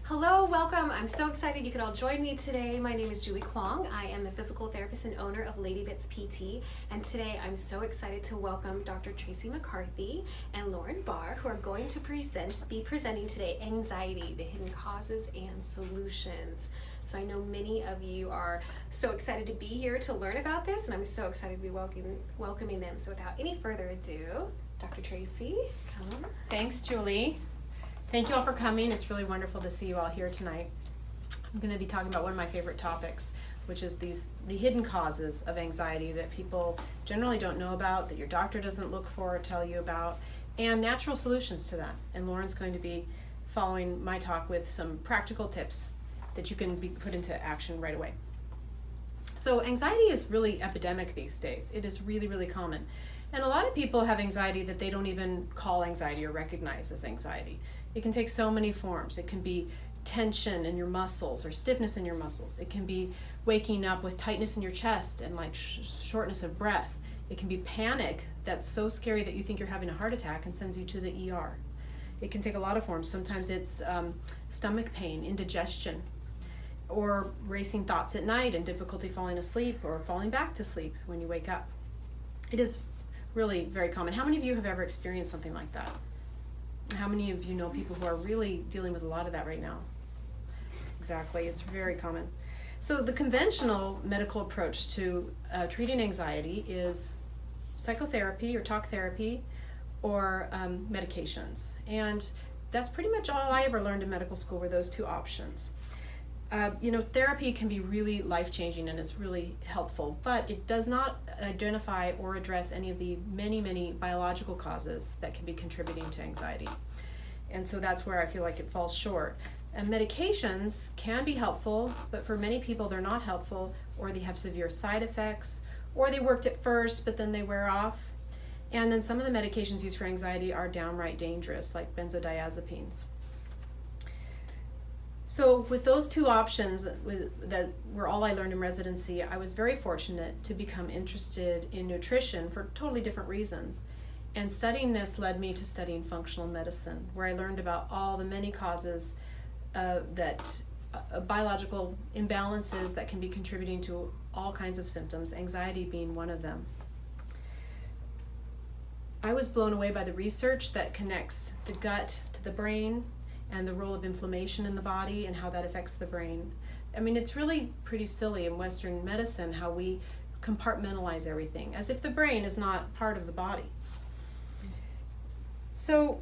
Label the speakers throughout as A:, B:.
A: Hello, welcome. I'm so excited you could all join me today. My name is Julie Kwong. I am the physical therapist and owner of Lady Bits PT. And today I'm so excited to welcome Dr. Tracy McCarthy and Lauren Bahr, who are going to be presenting today Anxiety, the Hidden Causes and Solutions. So I know many of you are so excited to be here to learn about this, and I'm so excited to be welcoming them. So without any further ado, Dr. Tracy, come.
B: Thanks, Julie. Thank you all for coming. It's really wonderful to see you all here tonight. I'm going to be talking about one of my favorite topics, which is the hidden causes of anxiety that people generally don't know about, that your doctor doesn't look for or tell you about, and natural solutions to that. And Lauren's going to be following my talk with some practical tips that you can put into action right away. So anxiety is really epidemic these days. It is really, really common. And a lot of people have anxiety that they don't even call anxiety or recognize as anxiety. It can take so many forms. It can be tension in your muscles or stiffness in your muscles. It can be waking up with tightness in your chest and like shortness of breath. It can be panic that's so scary that you think you're having a heart attack and sends you to the ER. It can take a lot of forms. Sometimes it's stomach pain, indigestion, or racing thoughts at night and difficulty falling asleep or falling back to sleep when you wake up. It is really very common. How many of you have ever experienced something like that? How many of you know people who are really dealing with a lot of that right now? Exactly, it's very common. So the conventional medical approach to treating anxiety is psychotherapy or talk therapy or medications. And that's pretty much all I ever learned in medical school were those two options. Therapy can be really life-changing and is really helpful, but it does not identify or address any of the many, many biological causes that can be contributing to anxiety. And so that's where I feel like it falls short. And medications can be helpful, but for many people they're not helpful, or they have severe side effects, or they worked at first but then they wear off. And then some of the medications used for anxiety are downright dangerous, like benzodiazepines. So with those two options that were all I learned in residency, I was very fortunate to become interested in nutrition for totally different reasons. And studying this led me to studying functional medicine, where I learned about all the many causes biological imbalances that can be contributing to all kinds of symptoms, anxiety being one of them. I was blown away by the research that connects the gut to the brain, and the role of inflammation in the body and how that affects the brain. I mean, it's really pretty silly in Western medicine how we compartmentalize everything, as if the brain is not part of the body. So,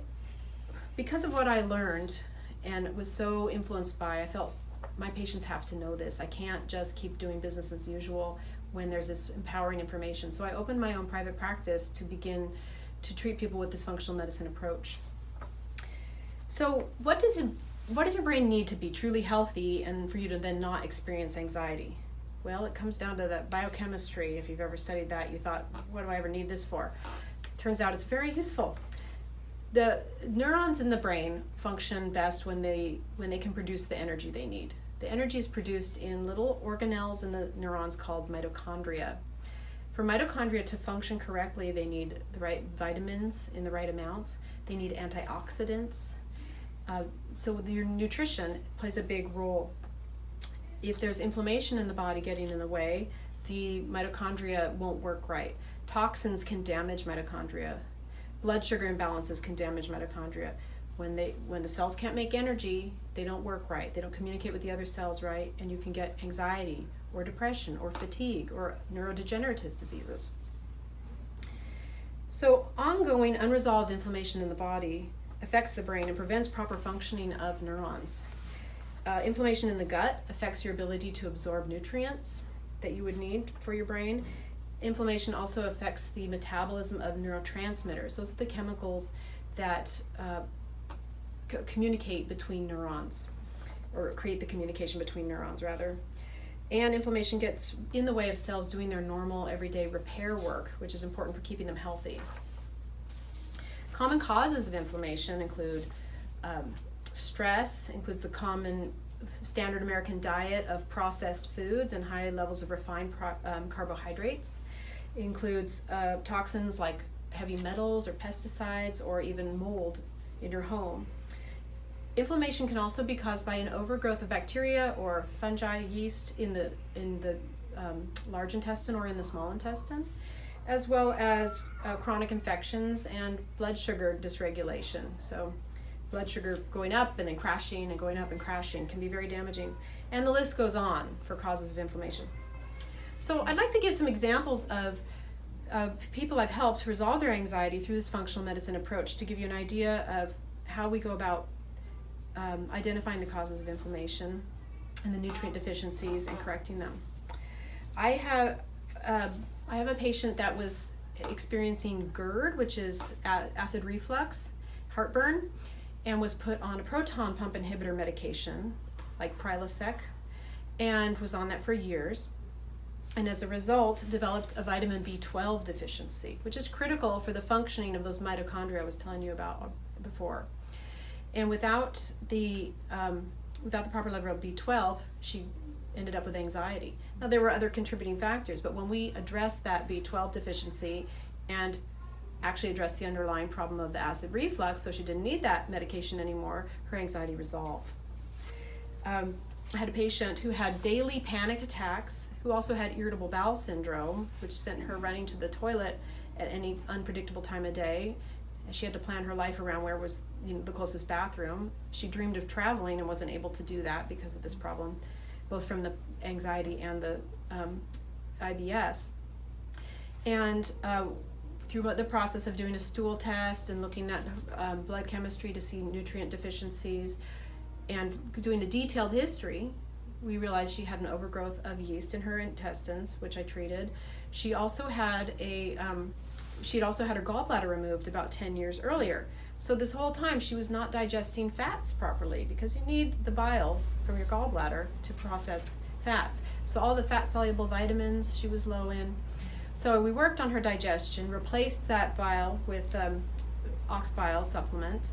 B: because of what I learned and was so influenced by, I felt my patients have to know this. I can't just keep doing business as usual when there's this empowering information. So I opened my own private practice to begin to treat people with this functional medicine approach. So what does your brain need to be truly healthy and for you to then not experience anxiety? Well, it comes down to that biochemistry. If you've ever studied that, you thought, what do I ever need this for? Turns out it's very useful. The neurons in the brain function best when they can produce the energy they need. The energy is produced in little organelles in the neurons called mitochondria. For mitochondria to function correctly, they need the right vitamins in the right amounts. They need antioxidants. So your nutrition plays a big role. If there's inflammation in the body getting in the way, the mitochondria won't work right. Toxins can damage mitochondria. Blood sugar imbalances can damage mitochondria. When the cells can't make energy, they don't work right. They don't communicate with the other cells right, and you can get anxiety or depression or fatigue or neurodegenerative diseases. So ongoing unresolved inflammation in the body affects the brain and prevents proper functioning of neurons. Inflammation in the gut affects your ability to absorb nutrients that you would need for your brain. Inflammation also affects the metabolism of neurotransmitters. Those are the chemicals that communicate between neurons, or create the communication between neurons rather. And inflammation gets in the way of cells doing their normal everyday repair work, which is important for keeping them healthy. Common causes of inflammation include stress, includes the common standard American diet of processed foods and high levels of refined carbohydrates. It includes toxins like heavy metals or pesticides or even mold in your home. Inflammation can also be caused by an overgrowth of bacteria or fungi, yeast in the large intestine or in the small intestine, as well as chronic infections and blood sugar dysregulation. So blood sugar going up and then crashing and going up and crashing can be very damaging. And the list goes on for causes of inflammation. So I'd like to give some examples of people I've helped resolve their anxiety through this functional medicine approach to give you an idea of how we go about identifying the causes of inflammation and the nutrient deficiencies and correcting them. I have a patient that was experiencing GERD, which is acid reflux, heartburn, and was put on a proton pump inhibitor medication like Prilosec, and was on that for years. And as a result, developed a vitamin B12 deficiency, which is critical for the functioning of those mitochondria I was telling you about before. And without the proper level of B12, she ended up with anxiety. Now, there were other contributing factors, but when we addressed that B12 deficiency and actually addressed the underlying problem of the acid reflux, so she didn't need that medication anymore, her anxiety resolved. I had a patient who had daily panic attacks, who also had irritable bowel syndrome, which sent her running to the toilet at any unpredictable time of day. And she had to plan her life around where was the closest bathroom. She dreamed of traveling and wasn't able to do that because of this problem, both from the anxiety and the IBS. And through the process of doing a stool test and looking at blood chemistry to see nutrient deficiencies and doing a detailed history, we realized she had an overgrowth of yeast in her intestines, which I treated. She also had she'd also had her gallbladder removed about 10 years earlier. So this whole time she was not digesting fats properly, because you need the bile from your gallbladder to process fats. So all the fat-soluble vitamins she was low in. So we worked on her digestion, replaced that bile with ox bile supplement,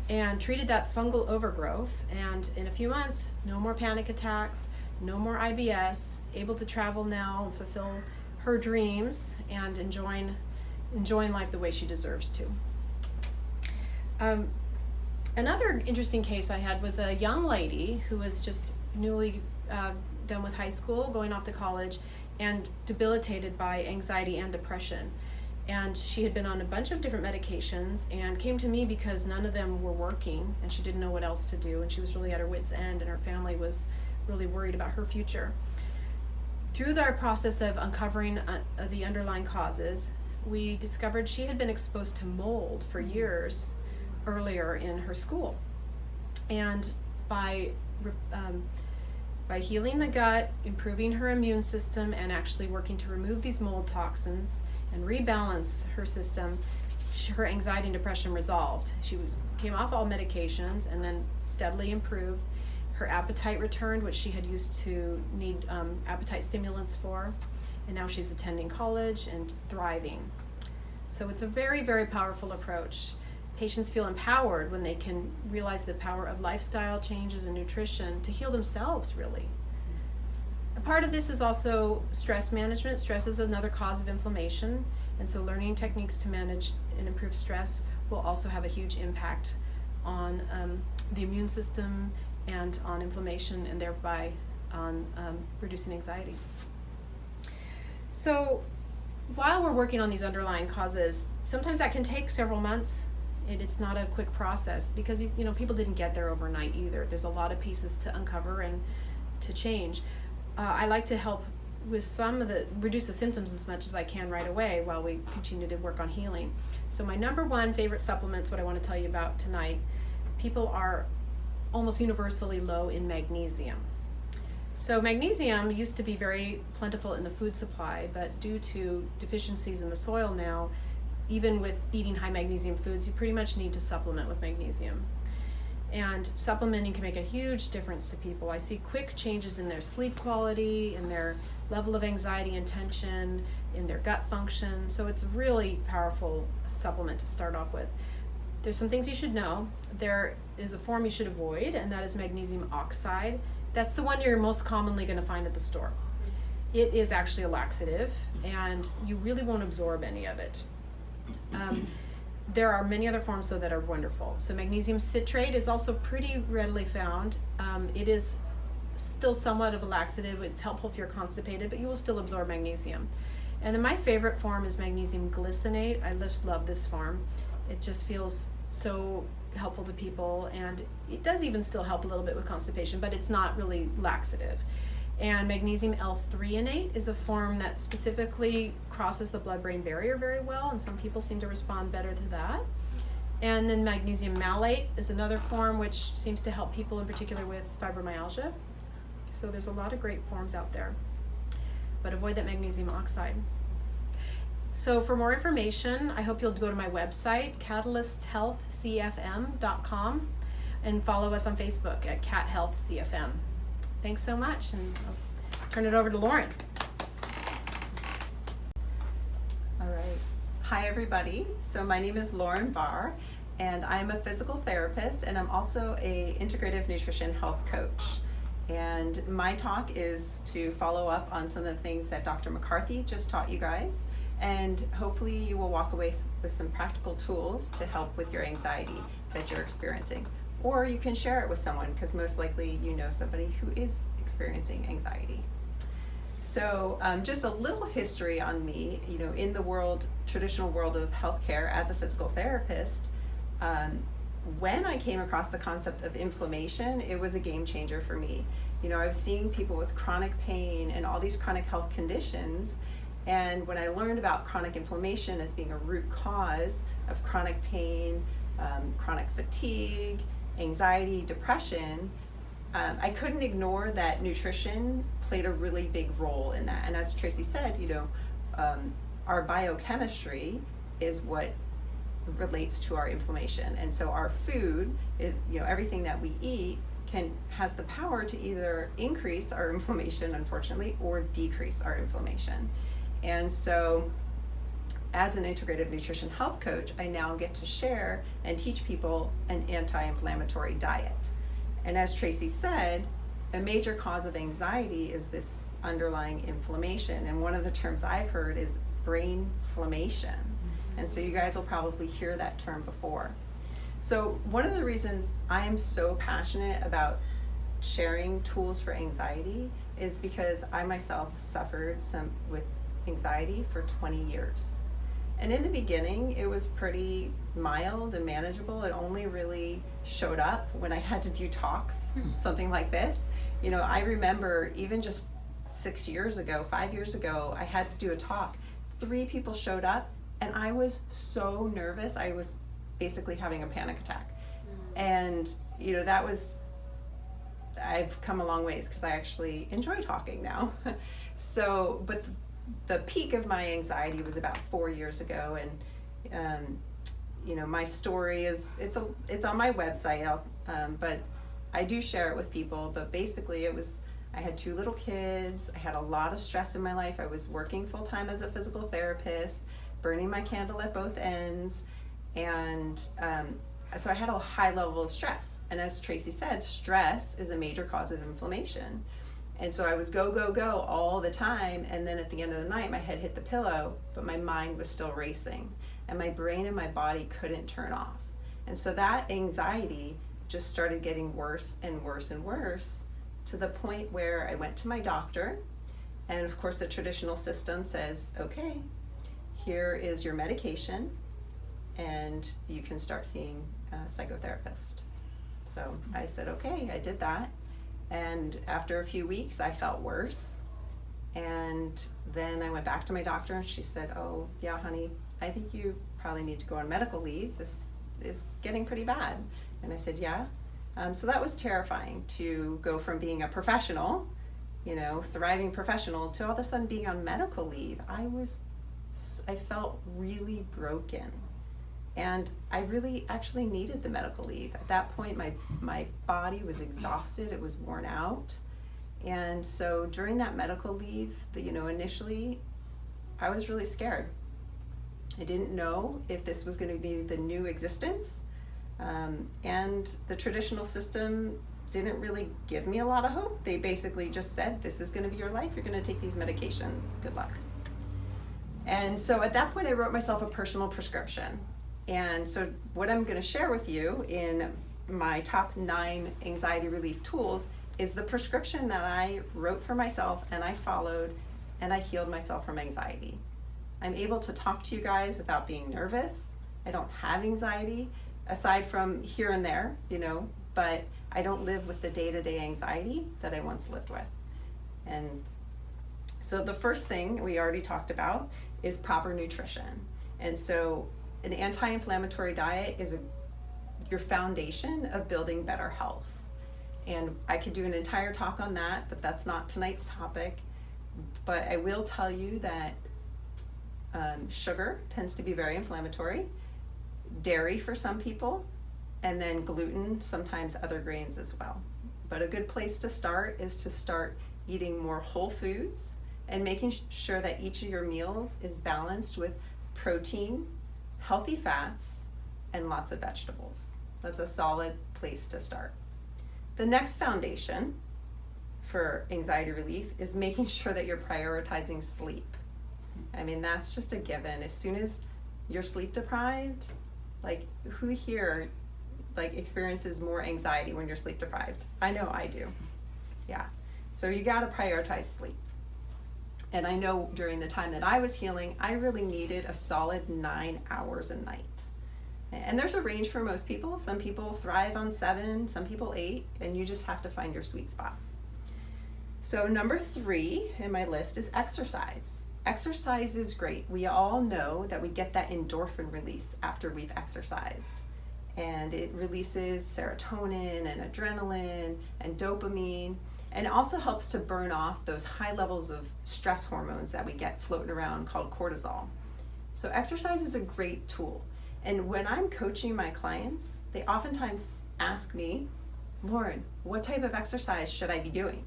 B: and treated that fungal overgrowth. And in a few months, no more panic attacks, no more IBS, able to travel now and fulfill her dreams and enjoying life the way she deserves to. Another interesting case I had was a young lady who was just newly done with high school, going off to college, and debilitated by anxiety and depression. And she had been on a bunch of different medications and came to me because none of them were working, and she didn't know what else to do, and she was really at her wit's end, and her family was really worried about her future. Through our process of uncovering the underlying causes, we discovered she had been exposed to mold for years earlier in her school. And by healing the gut, improving her immune system, and actually working to remove these mold toxins and rebalance her system, her anxiety and depression resolved. She came off all medications and then steadily improved. Her appetite returned, which she had used to need appetite stimulants for, and now she's attending college and thriving. So it's a very, very powerful approach. Patients feel empowered when they can realize the power of lifestyle changes and nutrition to heal themselves, really. A part of this is also stress management. Stress is another cause of inflammation, and so learning techniques to manage and improve stress will also have a huge impact on the immune system and on inflammation, and thereby on reducing anxiety. So while we're working on these underlying causes, sometimes that can take several months. It's not a quick process because people didn't get there overnight either. There's a lot of pieces to uncover and to change. I like to help with reduce the symptoms as much as I can right away while we continue to work on healing. So my number one favorite supplement's what I want to tell you about tonight. People are almost universally low in magnesium. So magnesium used to be very plentiful in the food supply, but due to deficiencies in the soil now, even with eating high magnesium foods, you pretty much need to supplement with magnesium. And supplementing can make a huge difference to people. I see quick changes in their sleep quality, in their level of anxiety and tension, in their gut function. So it's a really powerful supplement to start off with. There's some things you should know. There is a form you should avoid, and that is magnesium oxide. That's the one you're most commonly going to find at the store. It is actually a laxative, and you really won't absorb any of it. There are many other forms though that are wonderful. So magnesium citrate is also pretty readily found. It is still somewhat of a laxative. It's helpful if you're constipated, but you will still absorb magnesium. And then my favorite form is magnesium glycinate. I just love this form. It just feels so helpful to people, and it does even still help a little bit with constipation, but it's not really laxative. And magnesium L-threonate is a form that specifically crosses the blood-brain barrier very well, and some people seem to respond better to that. And then magnesium malate is another form which seems to help people in particular with fibromyalgia. So there's a lot of great forms out there, but avoid that magnesium oxide. So for more information, I hope you'll go to my website, catalysthealthcfm.com, and follow us on Facebook at Cat Health CFM. Thanks so much, and I'll turn it over to Lauren.
C: All right. Hi, everybody. So my name is Lauren Bahr, and I'm a physical therapist, and I'm also a integrative nutrition health coach. And my talk is to follow up on some of the things that Dr. McCarthy just taught you guys, and hopefully you will walk away with some practical tools to help with your anxiety that you're experiencing. Or you can share it with someone, because most likely you know somebody who is experiencing anxiety. So just a little history on me, in the traditional world of healthcare as a physical therapist, when I came across the concept of inflammation, it was a game changer for me. I was seeing people with chronic pain and all these chronic health conditions, and when I learned about chronic inflammation as being a root cause of chronic pain, chronic fatigue, anxiety, depression, I couldn't ignore that nutrition played a really big role in that. And as Tracy said, our biochemistry is what relates to our inflammation. And so our food is, everything that we eat has the power to either increase our inflammation, unfortunately, or decrease our inflammation. And so as an integrative nutrition health coach, I now get to share and teach people an anti-inflammatory diet. And as Tracy said, a major cause of anxiety is this underlying inflammation. And one of the terms I've heard is brainflammation. And so you guys will probably hear that term before. So one of the reasons I am so passionate about sharing tools for anxiety is because I myself suffered with anxiety for 20 years. And in the beginning, it was pretty mild and manageable. It only really showed up when I had to do talks, something like this. I remember even just 5 years ago, I had to do a talk. 3 people showed up, and I was so nervous. I was basically having a panic attack. And, I've come a long ways because I actually enjoy talking now. But the peak of my anxiety was about 4 years ago, and my story it's on my website, but I do share it with people. But basically I had 2 little kids, I had a lot of stress in my life, I was working full-time as a physical therapist, burning my candle at both ends, and so I had a high level of stress. And as Tracy said, stress is a major cause of inflammation. And so I was go, go, go all the time, and then at the end of the night, my head hit the pillow, but my mind was still racing, and my brain and my body couldn't turn off. And so that anxiety just started getting worse and worse and worse, to the point where I went to my doctor, and of course the traditional system says, okay, here is your medication, and you can start seeing a psychotherapist. So I said, okay, I did that. And after a few weeks, I felt worse. And then I went back to my doctor, and she said, oh, yeah, honey, I think you probably need to go on medical leave. This is getting pretty bad. And I said, yeah. So that was terrifying, to go from being a professional, thriving professional, to all of a sudden being on medical leave. I felt really broken. And I really actually needed the medical leave. At that point, my body was exhausted, it was worn out. And so during that medical leave, initially, I was really scared. I didn't know if this was going to be the new existence. And the traditional system didn't really give me a lot of hope. They basically just said, this is going to be your life, you're going to take these medications, good luck. And so at that point, I wrote myself a personal prescription. And so what I'm going to share with you in my top 9 anxiety relief tools is the prescription that I wrote for myself and I followed, and I healed myself from anxiety. I'm able to talk to you guys without being nervous. I don't have anxiety, aside from here and there, but I don't live with the day-to-day anxiety that I once lived with. And so the first thing we already talked about is proper nutrition. And so an anti-inflammatory diet is your foundation of building better health. And I could do an entire talk on that, but that's not tonight's topic. But I will tell you that sugar tends to be very inflammatory, dairy for some people, and then gluten, sometimes other grains as well. But a good place to start is to start eating more whole foods and making sure that each of your meals is balanced with protein, healthy fats, and lots of vegetables. That's a solid place to start. The next foundation for anxiety relief is making sure that you're prioritizing sleep. I mean, that's just a given. As soon as you're sleep deprived, who here experiences more anxiety when you're sleep deprived? I know I do. Yeah. So you got to prioritize sleep. And I know during the time that I was healing, I really needed a solid 9 hours a night. And there's a range for most people. Some people thrive on 7, some people 8, and you just have to find your sweet spot. So number 3 in my list is exercise. Exercise is great. We all know that we get that endorphin release after we've exercised. And it releases serotonin and adrenaline and dopamine, and it also helps to burn off those high levels of stress hormones that we get floating around called cortisol. So exercise is a great tool. And when I'm coaching my clients, they oftentimes ask me, Lauren, what type of exercise should I be doing?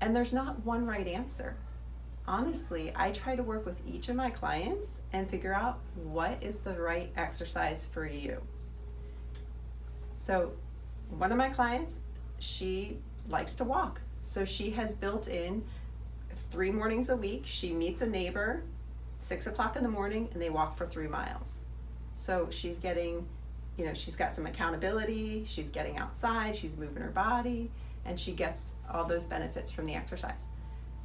C: And there's not one right answer. Honestly, I try to work with each of my clients and figure out what is the right exercise for you. So one of my clients, she likes to walk. So she has built in 3 mornings a week. She meets a neighbor 6 o'clock in the morning and they walk for 3 miles. So she's getting, she's got some accountability, she's getting outside, she's moving her body, and she gets all those benefits from the exercise.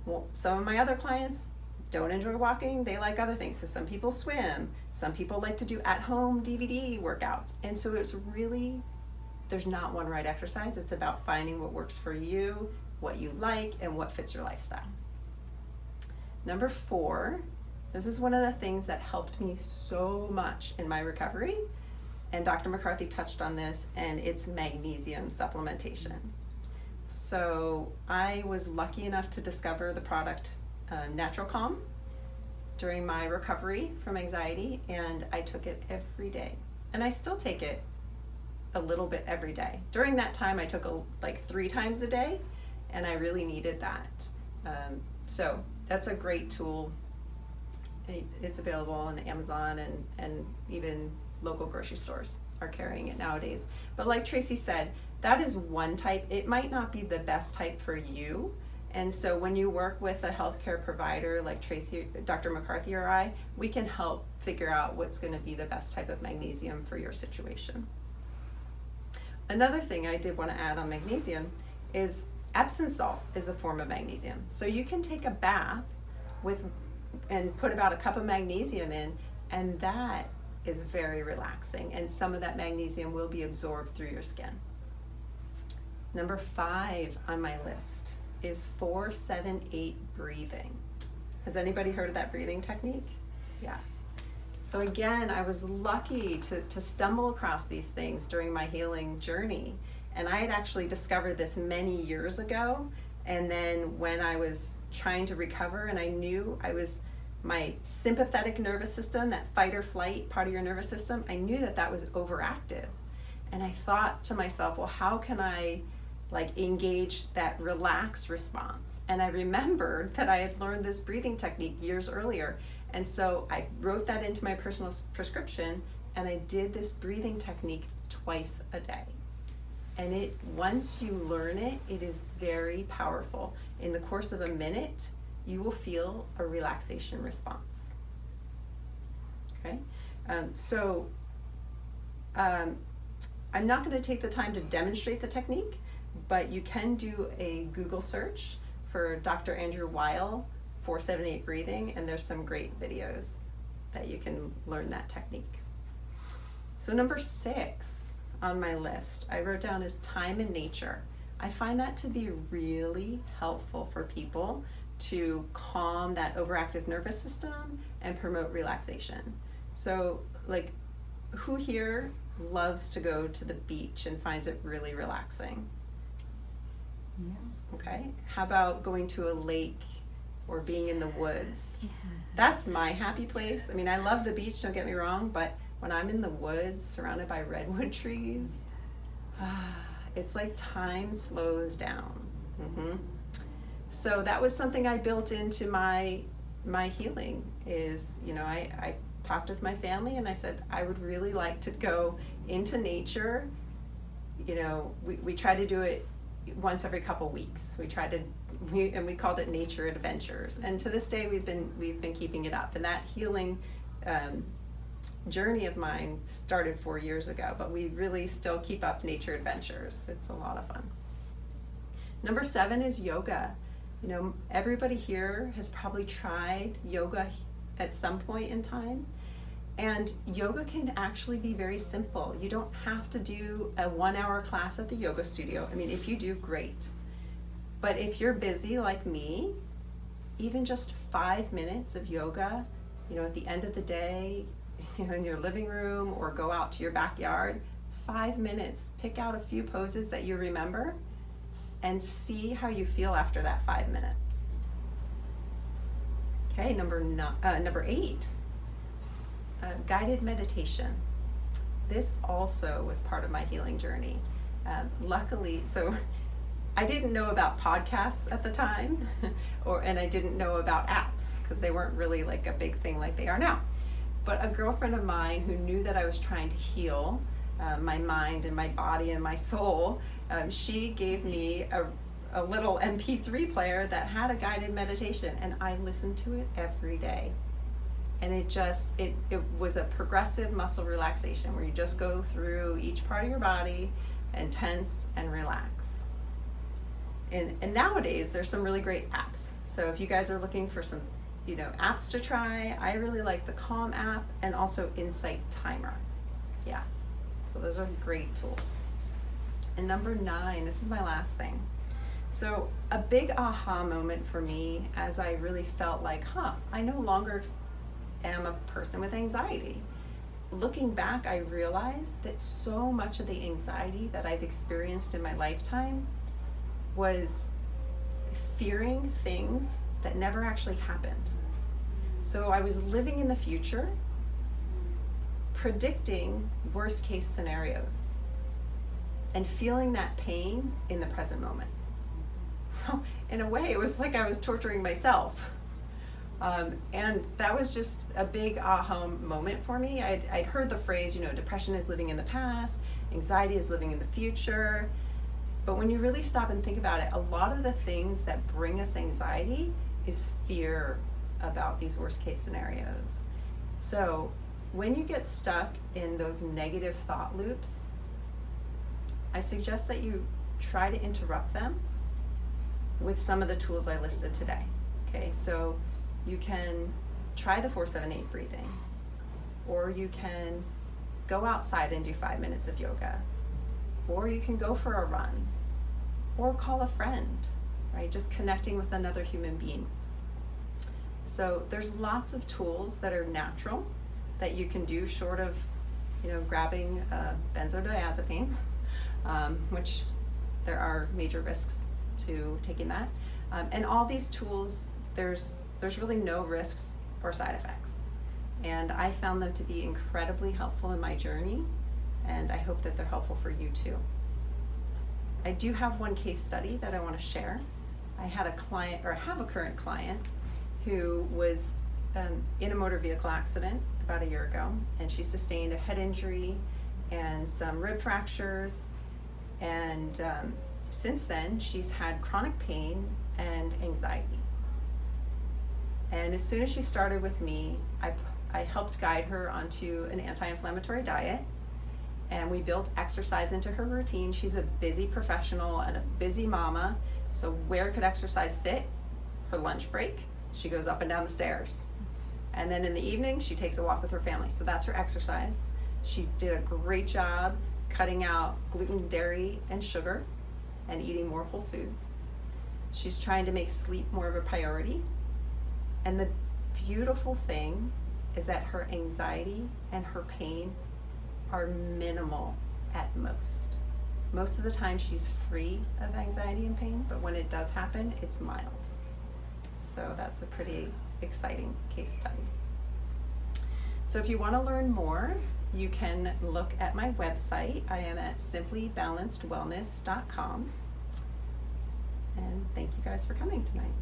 C: Well, some of my other clients don't enjoy walking, they like other things. So some people swim, some people like to do at-home DVD workouts. And so it's really, there's not one right exercise. It's about finding what works for you, what you like, and what fits your lifestyle. Number 4, this is one of the things that helped me so much in my recovery, and Dr. McCarthy touched on this, and it's magnesium supplementation. So I was lucky enough to discover the product Natural Calm during my recovery from anxiety, and I took it every day. And I still take it a little bit every day. During that time, I took 3 times a day, and I really needed that. So that's a great tool. It's available on Amazon, and even local grocery stores are carrying it nowadays. But like Tracy said, that is one type. It might not be the best type for you. And so when you work with a healthcare provider like Tracy, Dr. McCarthy or I, we can help figure out what's going to be the best type of magnesium for your situation. Another thing I did want to add on magnesium is Epsom salt is a form of magnesium. So you can take a bath and put about a cup of magnesium in, and that is very relaxing, and some of that magnesium will be absorbed through your skin. Number 5 on my list is 4-7-8 breathing. Has anybody heard of that breathing technique? Yeah. So again, I was lucky to stumble across these things during my healing journey, and I had actually discovered this many years ago. And then when I was trying to recover, and I knew my sympathetic nervous system, that fight or flight part of your nervous system, I knew that was overactive. And I thought to myself, well, how can I engage that relaxed response? And I remembered that I had learned this breathing technique years earlier. And so I wrote that into my personal prescription, and I did this breathing technique twice a day. And once you learn it, it is very powerful. In the course of a minute, you will feel a relaxation response. Okay? So I'm not going to take the time to demonstrate the technique, but you can do a Google search for Dr. Andrew Weil 478 breathing, and there's some great videos that you can learn that technique. So number 6 on my list, I wrote down is time in nature. I find that to be really helpful for people to calm that overactive nervous system and promote relaxation. So like, who here loves to go to the beach and finds it really relaxing?
B: Yeah.
C: Okay, how about going to a lake or being in the woods?
B: Yeah.
C: That's my happy place. I mean, I love the beach, don't get me wrong, but when I'm in the woods surrounded by redwood trees, it's like time slows down. So that was something I built into my healing is, I talked with my family and I said, I would really like to go into nature. We try to do it once every couple weeks. We called it nature adventures, and to this day we've been keeping it up. And that healing journey of mine started 4 years ago, but we really still keep up nature adventures. It's a lot of fun. Number 7 is yoga. Everybody here has probably tried yoga at some point in time. And yoga can actually be very simple. You don't have to do a 1-hour class at the yoga studio. I mean, if you do, great. But if you're busy like me, even just 5 minutes of yoga, at the end of the day, in your living room or go out to your backyard, 5 minutes, pick out a few poses that you remember and see how you feel after that 5 minutes. Okay, number 8. Guided meditation. This also was part of my healing journey. Luckily, so I didn't know about podcasts at the time, and I didn't know about apps because they weren't really like a big thing like they are now. But a girlfriend of mine who knew that I was trying to heal my mind and my body and my soul, she gave me a little MP3 player that had a guided meditation, and I listened to it every day. And it was a progressive muscle relaxation where you just go through each part of your body and tense and relax. And nowadays there's some really great apps. So if you guys are looking for some apps to try, I really like the Calm app and also Insight Timer. Yeah, so those are great tools. And number 9, this is my last thing. So a big aha moment for me as I really felt like, I no longer am a person with anxiety. Looking back, I realized that so much of the anxiety that I've experienced in my lifetime was fearing things that never actually happened. So I was living in the future, predicting worst case scenarios, and feeling that pain in the present moment. So in a way, it was like I was torturing myself. And that was just a big aha moment for me. I'd heard the phrase, depression is living in the past, anxiety is living in the future. But when you really stop and think about it, a lot of the things that bring us anxiety is fear about these worst case scenarios. So when you get stuck in those negative thought loops, I suggest that you try to interrupt them with some of the tools I listed today. Okay, so you can try the 478 breathing, or you can go outside and do 5 minutes of yoga, or you can go for a run, or call a friend, right? Just connecting with another human being. So there's lots of tools that are natural that you can do short of, grabbing benzodiazepine, which there are major risks to taking that. And all these tools, there's really no risks or side effects. And I found them to be incredibly helpful in my journey, and I hope that they're helpful for you too. I do have one case study that I want to share. I had a client, or have a current client, who was in a motor vehicle accident about a year ago, and she sustained a head injury and some rib fractures, and since then she's had chronic pain and anxiety. And as soon as she started with me, I helped guide her onto an anti-inflammatory diet, and we built exercise into her routine. She's a busy professional and a busy mama, so where could exercise fit? Her lunch break, she goes up and down the stairs. And then in the evening, she takes a walk with her family, so that's her exercise. She did a great job cutting out gluten, dairy, and sugar, and eating more whole foods. She's trying to make sleep more of a priority. And the beautiful thing is that her anxiety and her pain are minimal at most. Most of the time she's free of anxiety and pain, but when it does happen, it's mild. So that's a pretty exciting case study. So if you want to learn more, you can look at my website. I am at simplybalancedwellness.com. And thank you guys for coming tonight.